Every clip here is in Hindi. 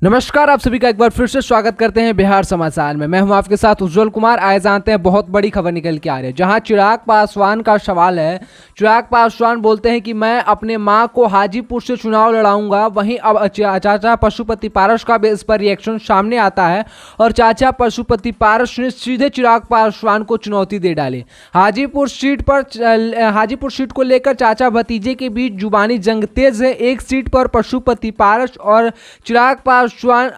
नमस्कार, आप सभी का एक बार फिर से स्वागत करते हैं बिहार समाचार में। मैं हूं आपके साथ उज्जवल कुमार। आए जानते हैं बहुत बड़ी खबर निकल के आ रही है, जहां चिराग पासवान का सवाल है। चिराग पासवान बोलते हैं कि मैं अपने मां को हाजीपुर से चुनाव लड़ाऊंगा। वहीं अब चाचा पशुपति पारस का भी इस पर रिएक्शन सामने आता है और चाचा पशुपति पारस ने सीधे चिराग पासवान को चुनौती दे डाली। हाजीपुर सीट को लेकर चाचा भतीजे के बीच जुबानी जंग तेज है। एक सीट पर पशुपति पारस और चिराग पासवान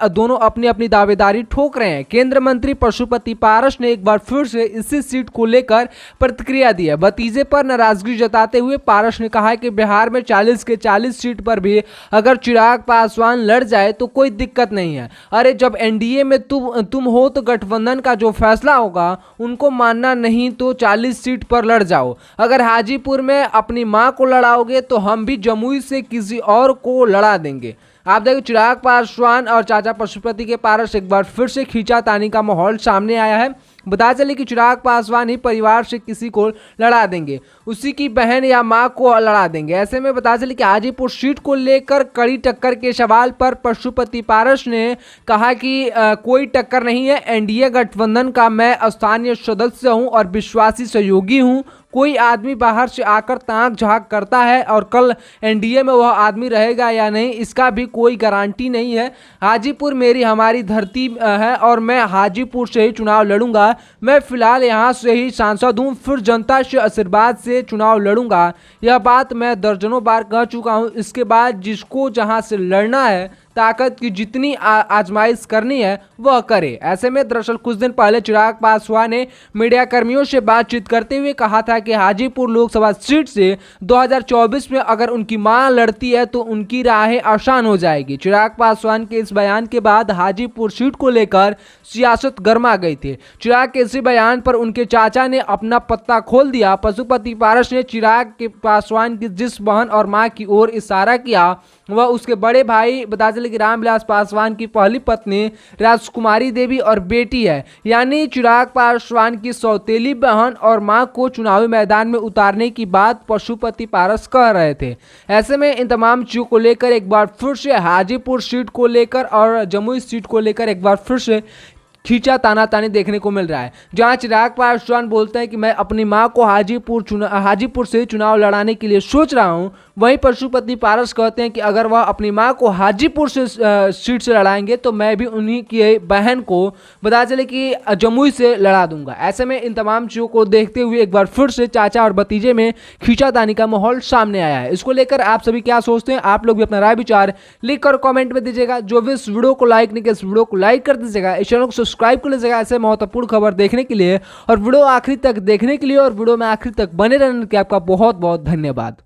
दोनों अपनी अपनी दावेदारी ठोक रहे हैं। केंद्र मंत्री पशुपति पारस ने एक बार फिर से इसी सीट को लेकर प्रतिक्रिया दी है। भतीजे पर नाराजगी जताते हुए पारस ने कहा कि बिहार में 40 के 40 सीट पर भी अगर चिराग पासवान लड़ जाए तो कोई दिक्कत नहीं है। अरे जब एनडीए में तुम हो तो गठबंधन का जो फैसला होगा उनको मानना नहीं तो 40 सीट पर लड़ जाओ। अगर हाजीपुर में अपनी मां को लड़ाओगे तो हम भी जमुई से किसी और को लड़ा देंगे। आप देखो, चिराग पासवान और चाचा पशुपति के पारस एक बार फिर से खींचातानी का माहौल सामने आया है। बता चले कि चिराग पासवान ही परिवार से किसी को लड़ा देंगे, उसी की बहन या मां को लड़ा देंगे। ऐसे में बता चले कि हाजीपुर सीट को लेकर कड़ी टक्कर के सवाल पर पशुपति पारस ने कहा कि कोई टक्कर नहीं है। एनडीए गठबंधन का मैं स्थानीय सदस्य हूं और विश्वासी सहयोगी हूं। कोई आदमी बाहर से आकर ताक झांक करता है और कल एनडीए में वह आदमी रहेगा या नहीं इसका भी कोई गारंटी नहीं है। हाजीपुर हमारी धरती है और मैं हाजीपुर से ही चुनाव लड़ूंगा। मैं फिलहाल यहां से ही सांसद हूं, फिर जनता से आशीर्वाद से चुनाव लड़ूंगा। यह बात मैं दर्जनों बार कह चुका हूं। इसके बाद जिसको जहां से लड़ना है, ताकत की जितनी आजमाइश करनी है वह करे। ऐसे में दरअसल कुछ दिन पहले चिराग पासवान ने मीडिया कर्मियों से बातचीत करते हुए कहा था कि हाजीपुर लोकसभा सीट से 2024 में अगर उनकी मां लड़ती है तो उनकी राहें आसान हो जाएगी। चिराग पासवान के इस बयान के बाद हाजीपुर सीट को लेकर सियासत गर्मा गई थी। चिराग के इसी बयान पर उनके चाचा ने अपना पत्ता खोल दिया। पशुपति पारस ने चिराग के पासवान की जिस बहन और मां की ओर इशारा किया वह उसके बड़े भाई बता चले कि रामविलास पासवान की पहली पत्नी राजकुमारी देवी और बेटी है, यानी चिराग पासवान की सौतेली बहन और मां को चुनावी मैदान में उतारने की बात पशुपति पारस कह रहे थे। ऐसे में इन तमाम चीजों को लेकर एक बार फिर से हाजीपुर सीट को लेकर और जमुई सीट को लेकर एक बार फिर से खींचा तानातानी देखने को मिल रहा है, जहां चिराग पासवान बोलते हैं कि मैं अपनी मां को हाजीपुर से चुनाव लड़ाने के लिए सोच रहा हूं। वहीं पशुपति पारस कहते हैं कि अगर वह अपनी मां को हाजीपुर से सीट से लड़ाएंगे तो मैं भी उन्हीं की बहन को बता चले कि जमुई से लड़ा दूंगा। ऐसे में इन तमाम चीज़ों को देखते हुए एक बार फिर से चाचा और भतीजे में खींचातानी का माहौल सामने आया है। इसको लेकर आप सभी क्या सोचते हैं? आप लोग भी अपना राय विचार लिख कर कॉमेंट में दीजिएगा। जो भी इस वीडियो को लाइक नहीं किया इस वीडियो को लाइक कर दीजिएगा। इस चैनल को सब्सक्राइब कर लीजिएगा ऐसे महत्वपूर्ण खबर देखने के लिए, और वीडियो आखिरी तक देखने के लिए और वीडियो में आखिरी तक बने रहने के आपका बहुत बहुत धन्यवाद।